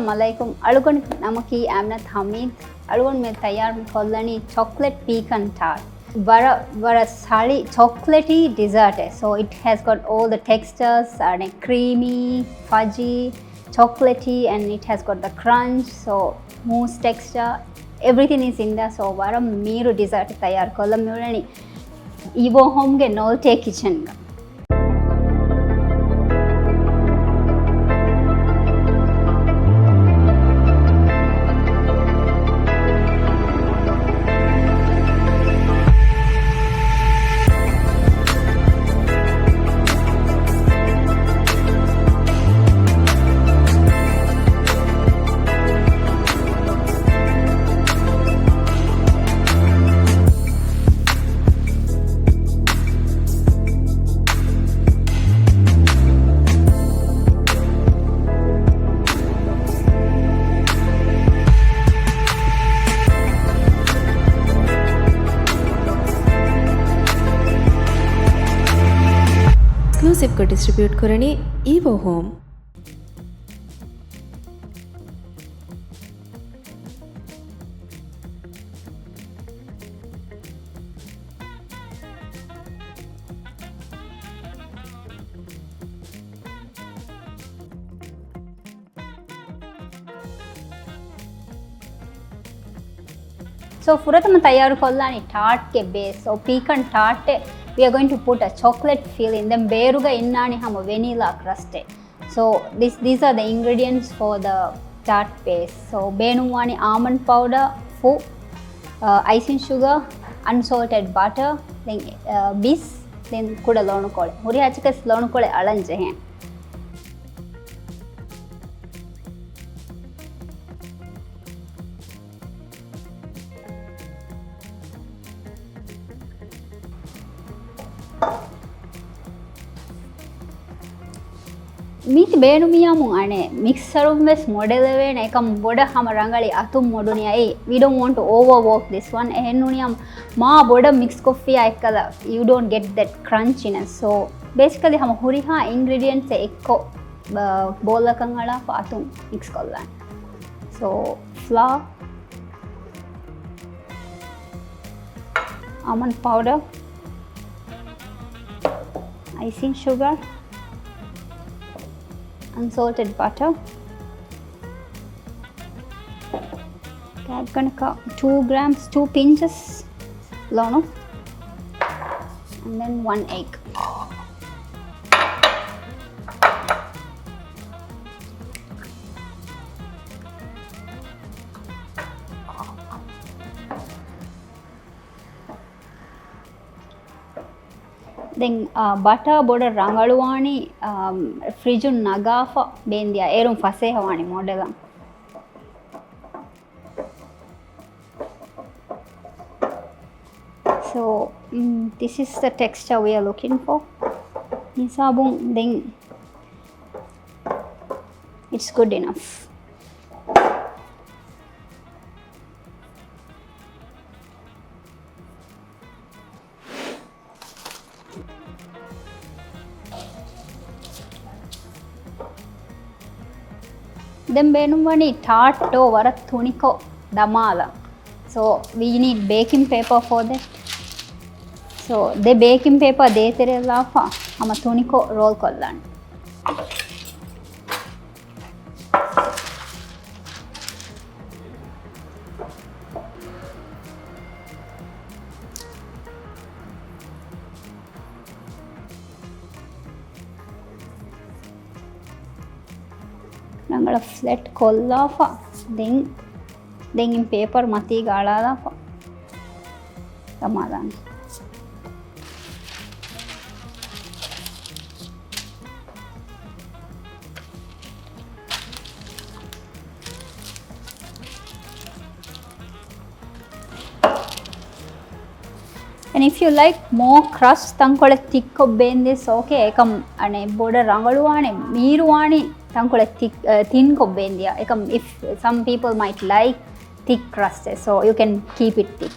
Assalamualaikum. Alugon namaki Aminath Hameed. Alugon me tayar kollani chocolate pecan tart. Vara sali chocolatey dessert. So it has got all the textures and creamy, fudgy, chocolatey, and it has got the crunch. So mousse texture. Everything is in there. So vara meeru dessert tayar kollam mulani. Ivo home ge nolte kitchen. Exclusive को distribute करणे evo home. So furatama tayaru kollani tart ke base. So pecan tart we are going to put a chocolate filling. Then beruga innani hama vanilla crust. So these are the ingredients for the tart base. So benuwani almond powder, icing sugar, unsalted butter, then bis, then kuda lonu kole. Muri achikas lonu kole alanje hen. Meet Benumiamu ane mixerum ves model eve ekam boda hama rangali atum moduniya we don't want to overwork this one ehennuniyam ma boda mix coffee ekkala you don't get that crunchiness. So basically hama huriha ingredients ekko bowl akan ala atum mix kollan. So flour, almond powder, icing sugar, unsalted butter. Okay, I'm gonna cut 2 grams, 2 pinches lono, and then 1 egg. Then butter boda rangaluwani fridge nagafa bendiya erum fasehawani modelam. So this is the texture we are looking for. Nisabung then it's good enough. Then benumani tart to vara thuniko damala. So we need baking paper for that. So the baking paper deetere lafa ama thuniko roll kollan. Nangala flat kollafa then in paper mati galalafa Ramadan. And if you like more crust tankole thick kobbende okay ekam ane boda rangaluwane meeruwani tankole thick thin kobbendiya ekam if some people might like thick crust so you can keep it thick.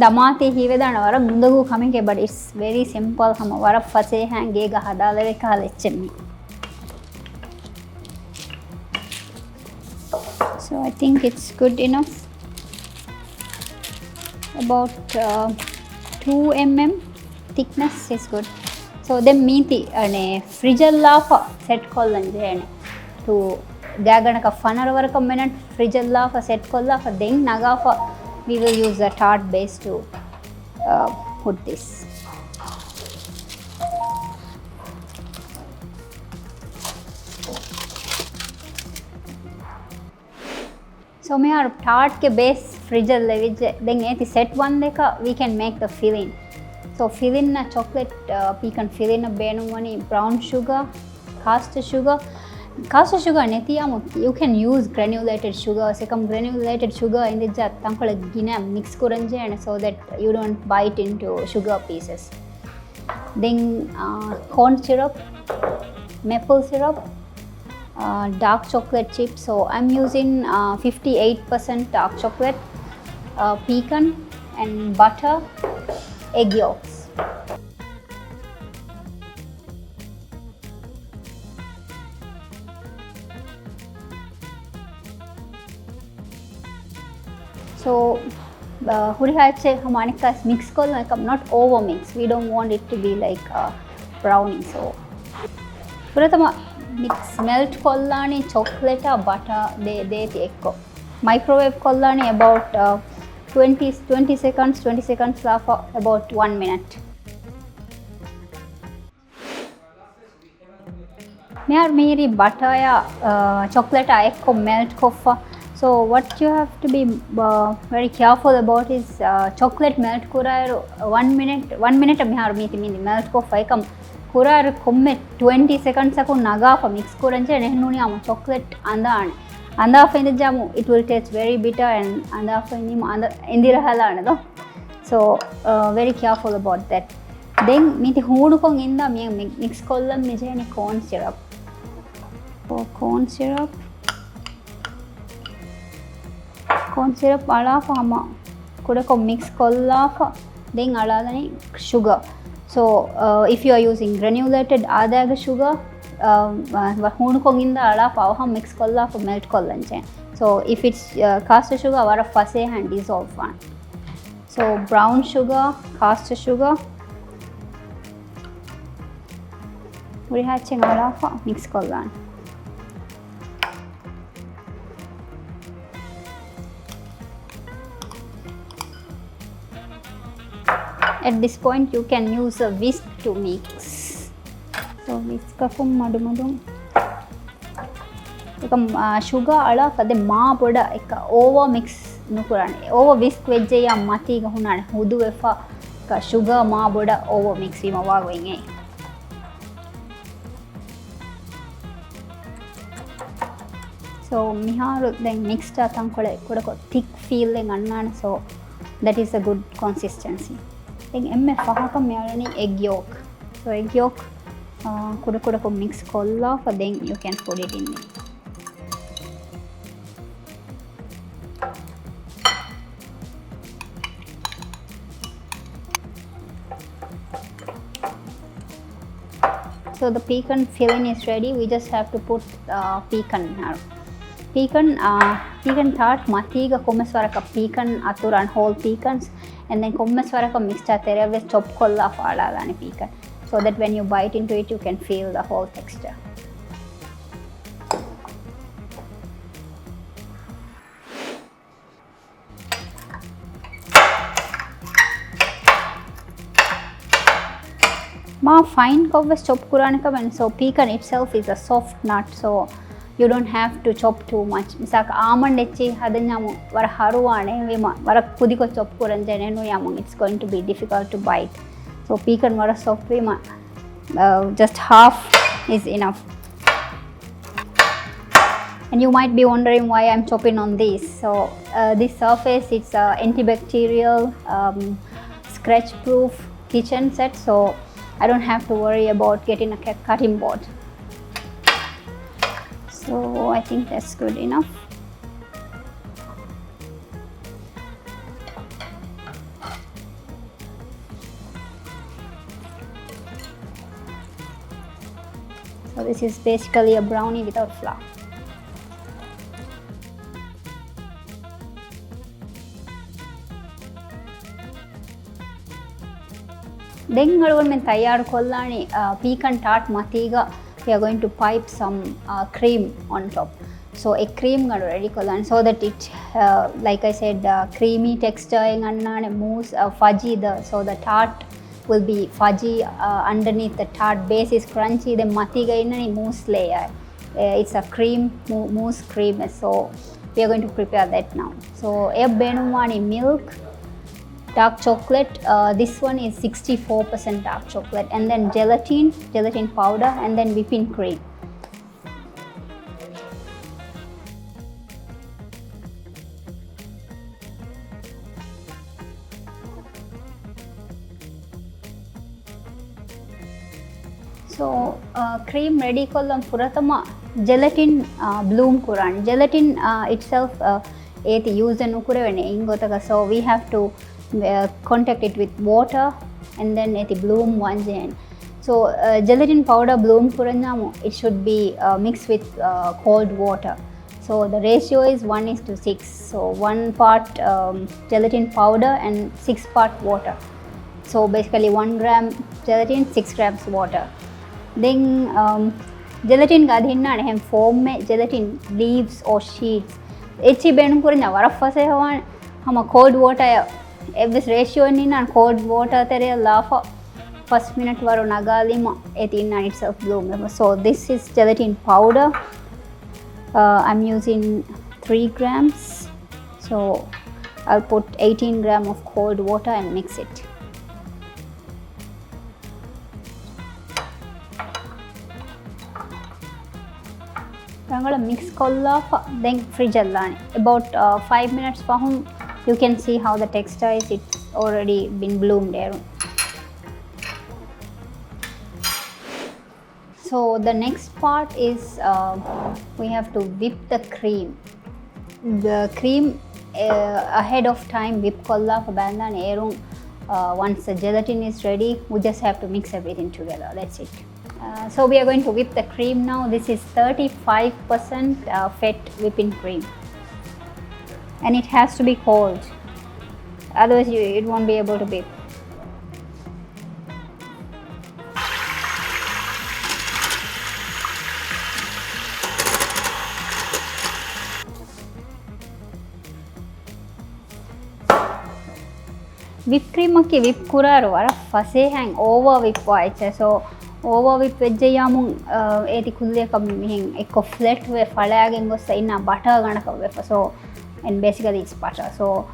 දමාතේ හිවෙදාන වර මුදගු කමින්ගේ but it's very simple හම වර ෆසේ හැන්ගේ ගහ දාලේ කාල එච්චෙමි. So I think it's good enough. About 2 mm thickness is good. So then meeti ane fridge la set kollan jene to gaganaka fanara varaka minute fridge la set kolla for then naga for we will use the tart base to put this. So me our tart ke base fridge le then eti set one deka we can make the filling. So filling na chocolate pecan filling na benu wani brown sugar, caster sugar. Caster sugar netiyamu you can use granulated sugar. Sekam granulated sugar inde ja tankola gina mix kuranje and so that you don't bite into sugar pieces. Then corn syrup, maple syrup, dark chocolate chips. So I'm using 58% dark chocolate, pecan and butter, egg yolks. So hurihache hamanikas mix kolla ekam not over mix. We don't want it to be like brownie. So puratama mix melt kollani chocolate butter de ekko microwave kollani about 20 seconds la for about 1 minute. Mear meri butter ya chocolate ekko melt koffa. So what you have to be very careful about is chocolate melt kurairu 1 minute mehar meeti melt koffa ekam kurairu komme 20 seconds aku naga for mix kuranje nehnuni am chocolate anda for jamu it will taste very bitter and anda for indira halana do. So very careful about that. Then meeti hoonu kon inda me mix kollam me jeni corn syrup. For corn syrup ala fama kudako mix kolla fa then aladani sugar. So if you are using granulated adaga sugar hoonu kon inda ala fa mix kolla for melt kollanje. So if it's caster sugar vara fase and dissolve one. So brown sugar, caster sugar we hatching ala fa mix kollan. At this point you can use a whisk to mix. So whisk akum madum ekam sugar ala kade ma poda ek over mix nukurane over whisk vejje ya mati gahunane hudu efa ka sugar ma boda over mix wima wagoin ei. So miharu then mixed atankole kodako thick feeling annana, so that is a good consistency. Then emme fahaka meyalani egg yolk. So egg yolk kodako mix kolla for then you can put it in there. So the pecan filling is ready. We just have to put pecan now. Pecan tart matiga kommeswaraka pecan aturan whole pecans and then kommeswaraka mixed aterave chop kolla faalala pecan, so that when you bite into it you can feel the whole texture. Ma fine cover chop kuranika when so pecan itself is a soft nut, so you don't have to chop too much. Misak almond echi hadanyamu war haruwane vema war kudiko chop kuranjane no yamu it's going to be difficult to bite. So pecan war soft vema just half is enough. And you might be wondering why I'm chopping on this. So this surface it's antibacterial, scratch proof kitchen set, so I don't have to worry about getting a cutting board. So I think that's good enough. So this is basically a brownie without flour. Then we pecan tart matiga. We are going to pipe some cream on top. So a cream ready so that it, like I said, creamy texture and mousse fudgy. So the tart will be fudgy underneath. The tart base is crunchy. The matiga in mousse layer. It's a cream mousse cream. So we are going to prepare that now. So a benumani milk. Dark chocolate, this one is 64% dark chocolate, and then gelatin powder, and then whipping cream. So cream ready kollam puratama gelatin bloom kuran. Gelatin itself eti use nukurevene ingotaka, so we have to contact it with water and then eti bloom one gen. So gelatin powder bloom kuranyamu, it should be mixed with cold water. So the ratio is 1:6. So 1 part gelatin powder and 6 part water. So basically 1 gram gelatin, 6 grams water. Then gelatin gadhinna hem foam me gelatin leaves or sheets. Echi benu kuranya warafase hawan hama cold water this ratio in and cold water tere lafa first minute varu nagalima etinna itself bloom. So this is gelatin powder. I'm using 3 grams. So I'll put 18 gram of cold water and mix it. I'm going to mix kolla, then fridge about 5 minutes pahum. You can see how the texture is. It's already been bloomed there. So the next part is we have to whip the cream. The cream ahead of time whip kolla for banda and once the gelatin is ready, we just have to mix everything together. That's it. So we are going to whip the cream now. This is 35% fat whipping cream, and it has to be cold, otherwise it won't be able to whip. Whipped cream ki whip kuraru wara fase hang over whip waicha. So over whip vejjayamun eti kulliyaka mihin ekko flat we falagen gossa inna butter ganaka we. So and basically it's butter. So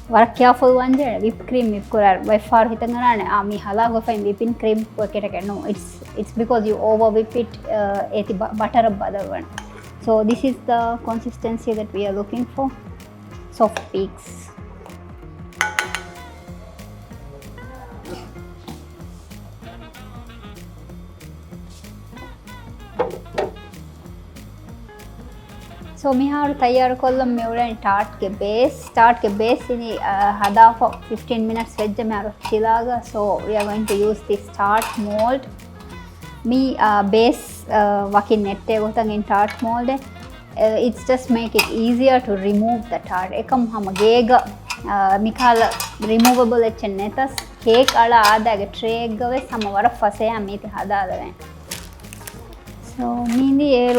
wara careful one je whipped cream whip kurar by far hitangana mi hala go fine whipping cream koketa. No, it's because you over whip it eti butter other one. So this is the consistency that we are looking for. Soft peaks. So we have tayar kollam meulen tart ke base ini hada for 15 minutes vejja me chilaga. So we are going to use this tart mold. Me base wakin nette gotan in tart mold. It's just make it easier to remove the tart. Ekam hama gega mikala removable netas cake ala adaga tray gave samawara fase amiti hada. So mindi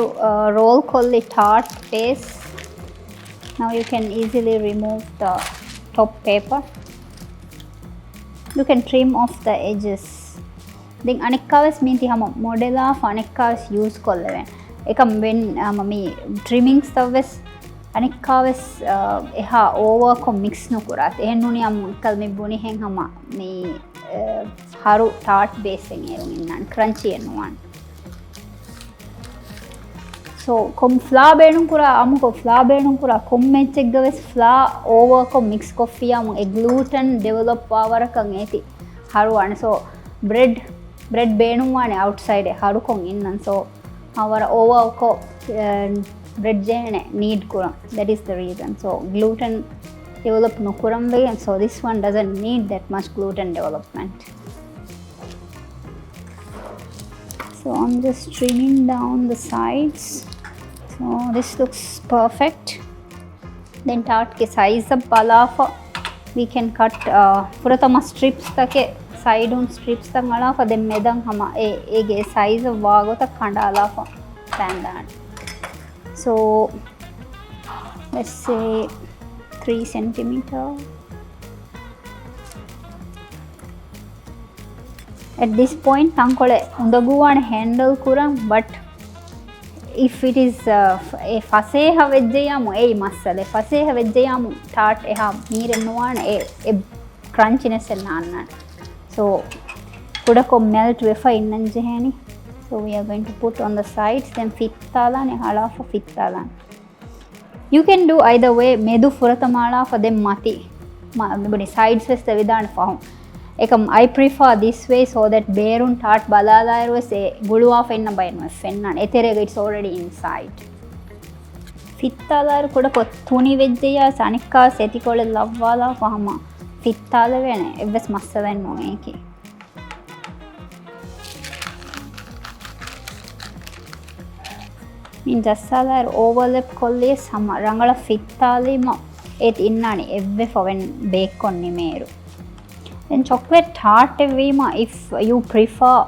roll kolli tart base. Now you can easily remove the top paper. You can trim off the edges. Then anekkaves minti hama modela anekkaves use kollaven. Ekam when mami trimming stavves anekkaves eha over ko mix nukurat. Ehennuni am kal me buni hen hama me haru tart base en erun innan crunchy ennuwan. So kom flour beenum kura amuko flour beenum kura kom mechek gaves flour over ko mix coffee amu e gluten develop power kan eti haru an. So bread beenum wane outside e haru kon innan. So our over ko bread jene need kura. That is the reason. So gluten develop nukuram ve, and so this one doesn't need that much gluten development. So I'm just trimming down the sides. So this looks perfect. Then tart ke size up balafa we can cut puratama strips take side on strips tang alafa then medan hama ege size wagota kanda alafa pandan. So let's say 3 centimeter. At this point tankole undaguwana handle kurang, but if it is a faseha vejjayamu ei masale faseha vejjayamu tart eha meerennuwana e crunchiness enna. So kudako melt wefa innanje hani. So we are going to put on the sides, then fittala ne halafa fittala. You can do either way. Medu furatamala for them mati sides west vidana fahum. I prefer this way so that berun tart balala irwese guluwa fenna bayna fenna eterega it's already inside. Fittala kuda thuni vejjaya sanikka setikole lavvala fahama fittala vene evves massadan no eki. Min jassala overlap kolle sama rangala fittalima et innani evve foven bake konni meru. Then chocolate tart evima, if you prefer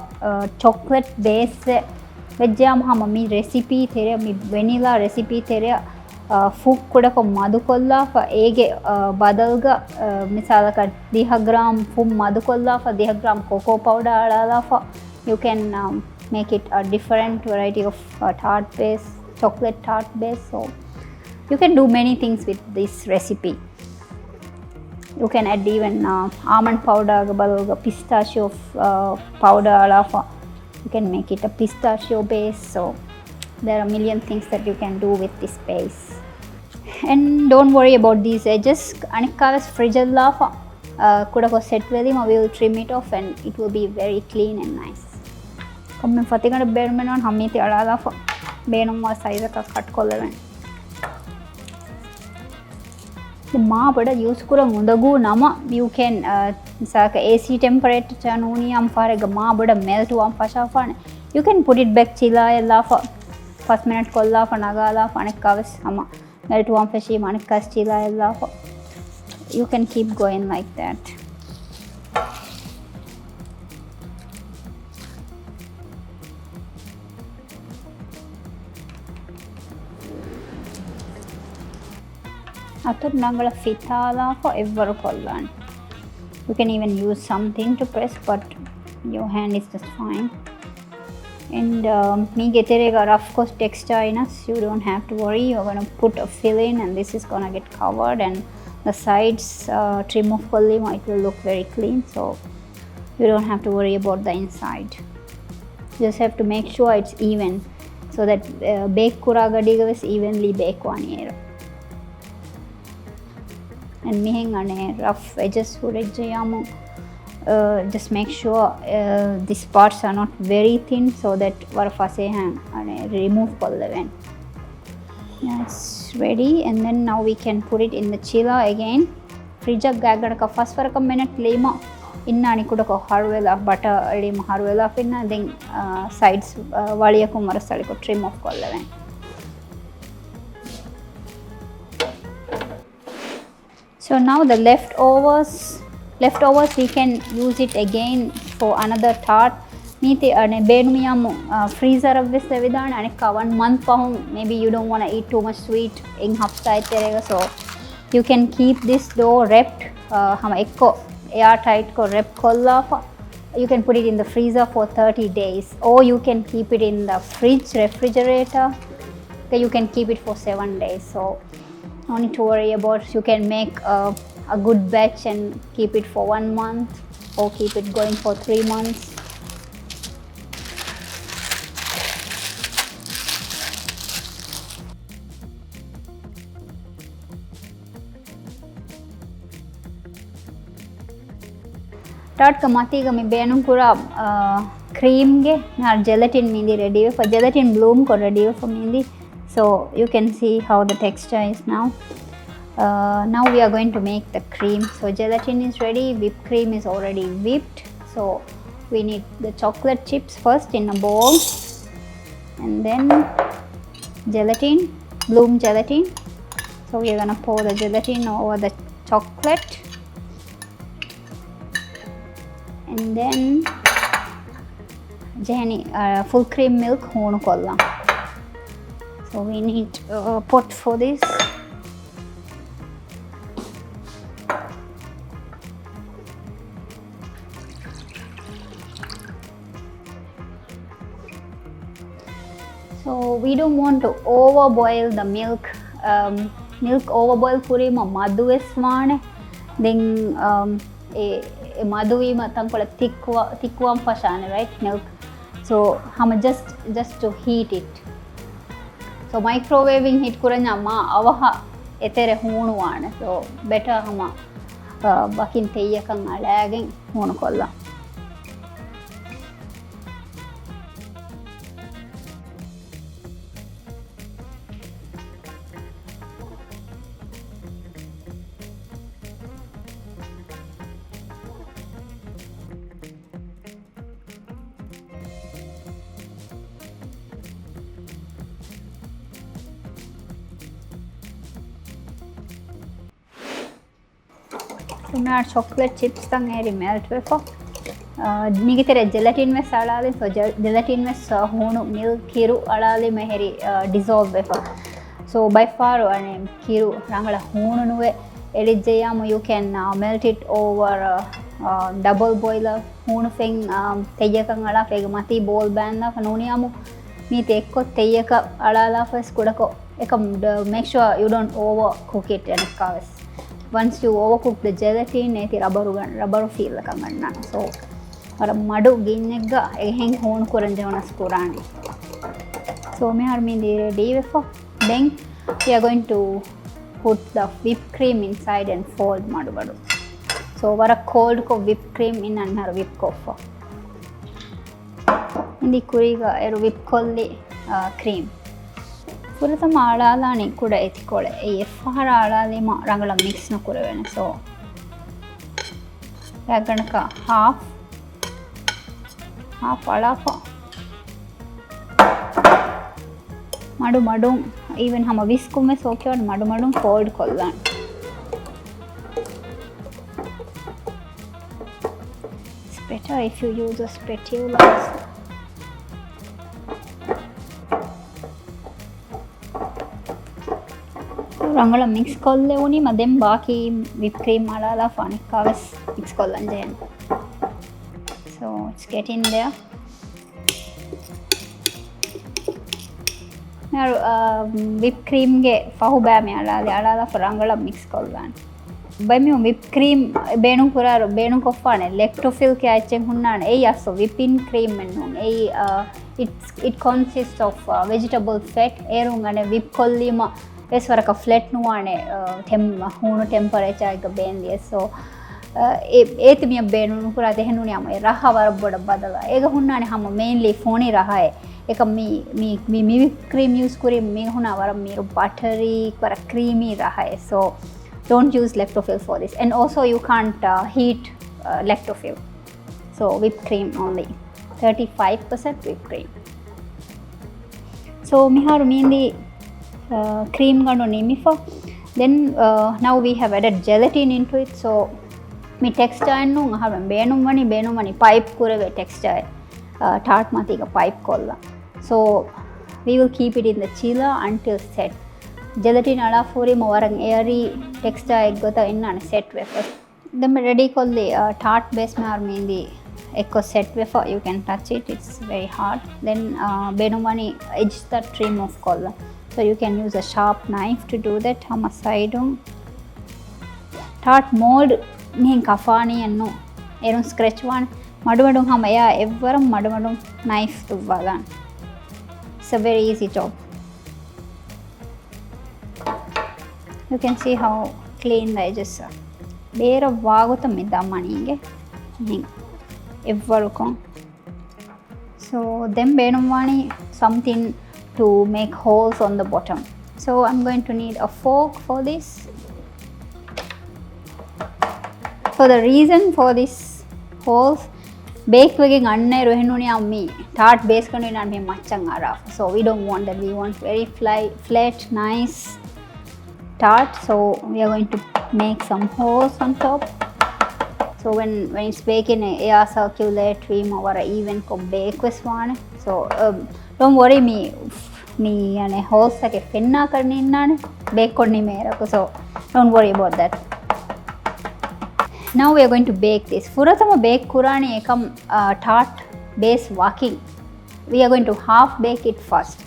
chocolate base vejjam hama mi recipe theriya mi vanilla recipe theriya food kudako madu kolla fa ege badalga misalaka 10 gram food madu kolla fa 10 gram cocoa powder alala fa you can make it a different variety of tart base, chocolate tart base. So you can do many things with this recipe. You can add even almond powder, pistachio powder alafa. You can make it a pistachio base. So there are a million things that you can do with this base. And don't worry about these edges. Anikkaves fridge alafa kudako set velima we will trim it off and it will be very clean and nice. Komme fatigana bermenon hamiti alalafa beenumwa size ka cut kollaven. Ma bada use kurang undagu nama you can misaka AC temperature nuniyam farega ma bada melt wan fashafane you can put it back chila ella for 1 minute kolla for nagala fanikkaves ama melt wan fashi manikkas chila ella for you can keep going like that. Atur nangala fitala for ever kollan. You can even use something to press, but your hand is just fine. And me geterega rough course texture in us. You don't have to worry. You're gonna put a fill in, and this is gonna get covered. And the sides trim off kollima, it will look very clean. So you don't have to worry about the inside. You just have to make sure it's even, so that bake kuragadiga is evenly bake one year. And mehen ane rough edges hurejjayamu just make sure these parts are not very thin so that war fasehan ane remove kollaven. That's ready, and then now we can put it in the chiller again. Fridge gagadaka first for a minute lema inna ani kudako harwela butter lema harwela finna then sides waliyaku marasaliko trim off kollaven. So now the leftovers we can use it again for another tart. Meete ane beenumiyamu freezer avvese vidana anikka 1 month pahum maybe you don't want to eat too much sweet in hafta iterega, so you can keep this dough wrapped hama ekko air tight ko wrap kolla you can put it in the freezer for 30 days, or you can keep it in the refrigerator. Okay, you can keep it for 7 days. So no need to worry about. You can make a good batch and keep it for 1 month or keep it going for 3 months. Tart ka matiga mi beenum kura cream ge na gelatin mindi ready for gelatin bloom ko ready for mindi. So you can see how the texture is now. Now we are going to make the cream. So gelatin is ready, whipped cream is already whipped. So we need the chocolate chips first in a bowl, and then gelatin, bloom gelatin. So we are gonna pour the gelatin over the chocolate, and then full cream milk honu kollam. So we need a pot for this. So we don't want to overboil the milk. Milk overboil kurima madu eswane. Then madu we matang kola thickwarm fashane, right? Milk. So hama just to heat it. So microwaving heat kuranya ma avaha etere hunu wane. So better hama bakin teyyakan alagen hunu kolla. Our chocolate chips tang eri melt wefa. Nigitere gelatin me salale, so gelatin me hunu milk kiru alale me heri dissolve wefa. So by far ane kiru rangala hunu nuwe elijjayamu you can melt it over double boiler hunu feng teyyakan ala fega mati bowl banna fanuniyamu me tekko teyyaka alala first kudako ekam make sure you don't overcook it and kawas. Once you overcook the gelatin, neti rubber feel like a so or a madu ginega hen hone kuranjanas kurani. So me are ready for. Then we are going to put the whipped cream inside and fold madu. So what a cold whipped cream in another whipped coffee. In the kuriga a whipped colli cream. Purata alala ni kuda etikole effahara alale ma rangala mix na kuravena. So yaganaka half alafa madu even hama viskume soke on madu fold kollan. It's better if you use a spatula. Rangala mix kolle uni madem baki whipped cream alala fani kawas mix kollan jayan. So it's getting there. Now whipped cream ge fahu ba me alala for rangala mix kollan. By me whipped cream benu kuraro benu koffane lactofil ke achen hunnane ei aso whipping cream ennun ei it consists of vegetable fat erun ane whip kollima es waraka flat nuwane hunu temperature එක බේන්දිය so ඒත් මිය බේනුණු කුරා දෙහනුනි යම රහ වරබොඩ බදලා ඒක හුන්නානේ හැම mainly phone රහයි ඒක mi cream use kuri mi huna wara mi buttery wara creamy rahai. So don't use lactofil for this, and also you can't heat lactofil. So whipped cream only 35% whipped cream. So mi haru mindi cream gano nimi for. Then now we have added gelatin into it. So mi texture nu ngaharam benumani pipe kurave texture tart matiga pipe kolla. So we will keep it in the chiller until set. Gelatin ala furi mowarang airy texture eggota innana set wafer. Then ready kolli tart base mar mindi ekko set wafer. You can touch it, it's very hard. Then benumani edge that trim of kolla. So you can use a sharp knife to do that. Hama side tart mold mean kafani and no erun scratch one madu hama ya evvaram madu knife to valan. It's a very easy job. You can see how clean the edges are. Bera vaguta midamaniinge evvarukom. So then benumani something to make holes on the bottom. So I'm going to need a fork for this. So the reason for this holes bake වගේ ගන්න රොහෙනුනේ අම්මි tart base කරන ඉන්න මේ මච්චන් ආරා. So we don't want that. We want very flat nice tart. So we are going to make some holes on top. So when it's baking, air circulate stream over even ko bake with one. So don't worry me ane holes එක පෙන්නා කරන්න ඉන්නනේ bake කරන්නේ මේරක. So don't worry about that. Now we are going to bake this. Furatama bake kurani ekam tart base working. We are going to half bake it first.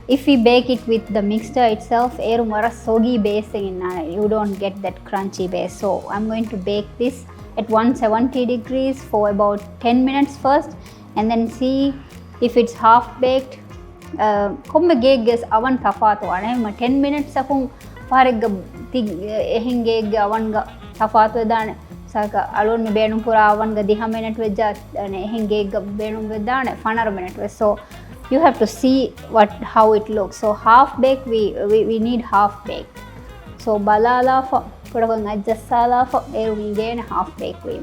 If we bake it with the mixture itself, eru mara soggy base inna, you don't get that crunchy base. So I'm going to bake this at 170 degrees for about 10 minutes first, and then see if it's half baked. Komme geegges avan tafaatu ane 10 minutes akun parega ehin geegge avan ga tafaatu edane saka alon me beenum pura avan ga 10 minute vejja ane ehin geegge beenum vedane 15 minute ve. So you have to see how it looks. So half baked, we need half baked. So balala for kodakon adjustala for eru again half baked we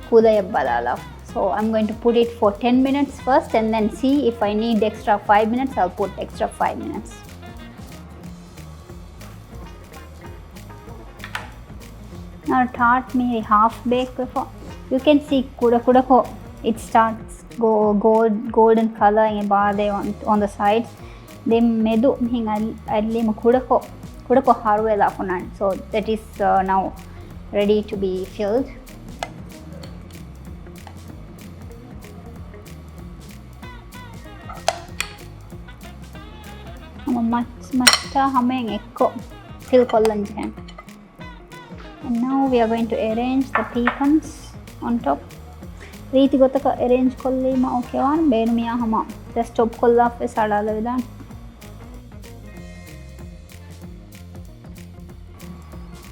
kudaya balala. So I'm going to put it for 10 minutes first, and then see if I need extra 5 minutes, I'll put extra 5 minutes. Now tart me half baked before. You can see kuda it starts golden color in bade on the sides. Then medu hing alli kuda harwela funan. So that is now ready to be filled. Machta hameng ekko fill kollan jen. And now we are going to arrange the pecans on top. Reeti gotaka arrange kollima okay wan beenu miya hama just top kolla fe sadala vidan.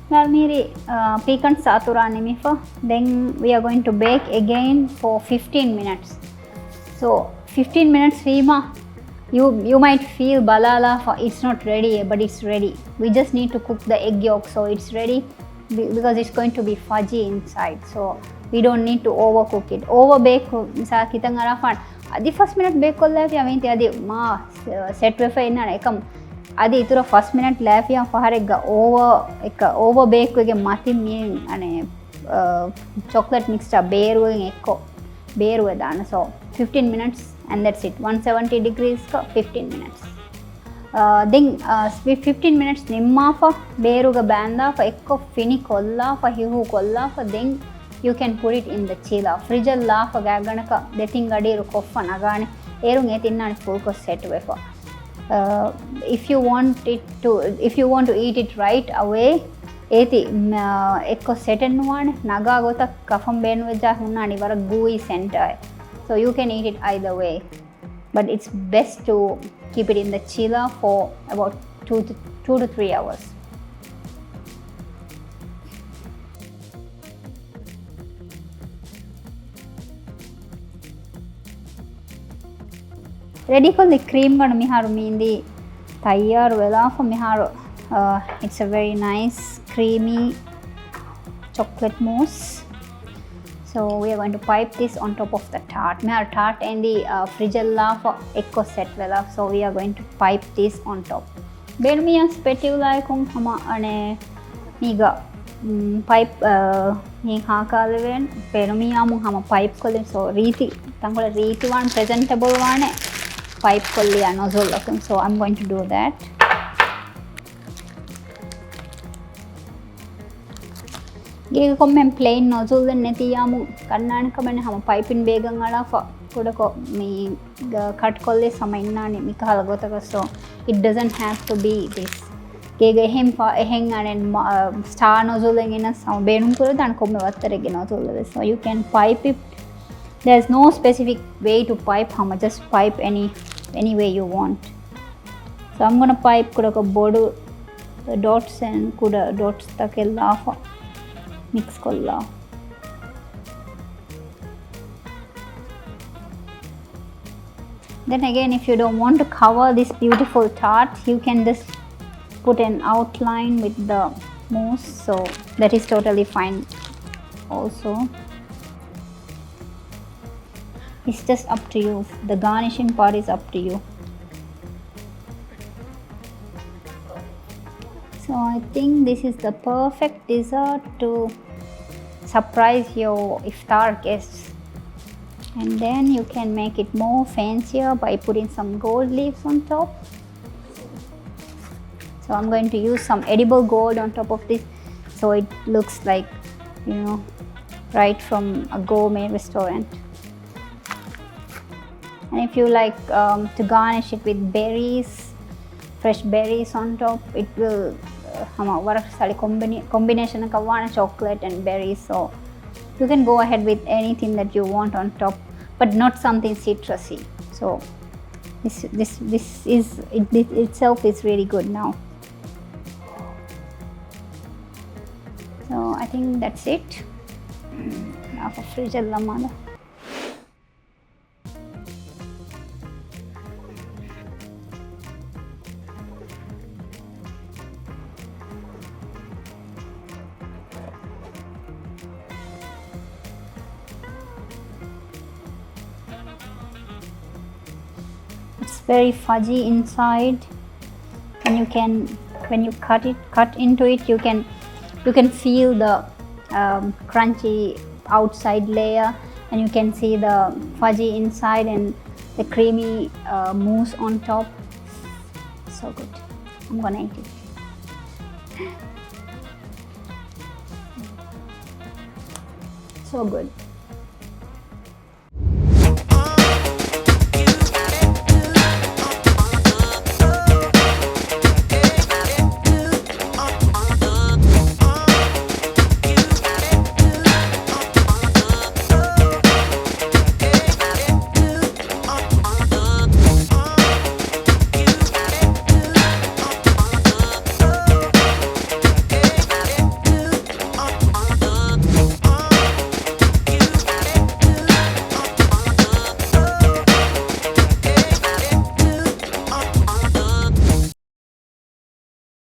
Now miri pecans satura nimifa. Then we are going to bake again for 15 minutes. So 15 minutes rima. You might feel balala for it's not ready, but it's ready. We just need to cook the egg yolk, so it's ready because it's going to be fudgy inside. So we don't need to overcook it. Over bake sa kitang arafan. Adi first minute bake kolla fi amin adi ma set we fa inna ekam adi itura first minute la fi faharega over bake wege mati me ane chocolate mixture beeru ekko beeru edana. So 15 minutes and that's it. 170 degrees for 15 minutes. Then 15 minutes nimma for beeruga banda for ekko fini kolla for hihu kolla for then you can put it in the chiller. Fridge la for gaganaka deting adiru koffa nagane erun etinnani full ko set we for. If you want to eat it right away, eti ekko set ennuwane naga gota kafam benu veja hunnani wara gooey center. So you can eat it either way, but it's best to keep it in the chiller for about 2 to 3 hours. Ready for the cream gonna miharu meindi tayyar vela for miharu. It's a very nice creamy chocolate mousse. So we are going to pipe this on top of the tart. Me are tart and the fridgella for ekko set vela. So we are going to pipe this on top. Benmiya spatula ekon hama ane miga pipe ni hakale ven benmiya mu hama pipe kolle. So reeti tangola reeti one presentable one pipe kolle nozzle ekon. So I'm going to do that. Gege kommen plain nozzle den netiyamu kannana kamene hama piping began ala fa kodako me cut kolle sama innani mikahala gotaka. So it doesn't have to be this gege ehem fa ehen anen star nozzle den ena sama beenum kura dan komme wattarege nozzle. So you can pipe it. There's no specific way to pipe hama, just pipe any way you want. So I'm going to pipe kodako bodu dots and kuda dots takella fa mix kolla. Then again, if you don't want to cover this beautiful tart, you can just put an outline with the mousse. So that is totally fine also. It's just up to you. The garnishing part is up to you. So I think this is the perfect dessert to surprise your iftar guests. And then you can make it more fancier by putting some gold leaves on top. So I'm going to use some edible gold on top of this, so it looks like, you know, right from a gourmet restaurant. And if you like to garnish it with berries, fresh berries on top, it will combination of chocolate and berries. So you can go ahead with anything that you want on top, but not something citrusy. So this itself is really good now. So I think that's it. Now for fridge allamada. It's very fudgy inside, and when you cut into it, you can feel the crunchy outside layer, and you can see the fudgy inside and the creamy mousse on top. So good. I'm gonna eat it. So good.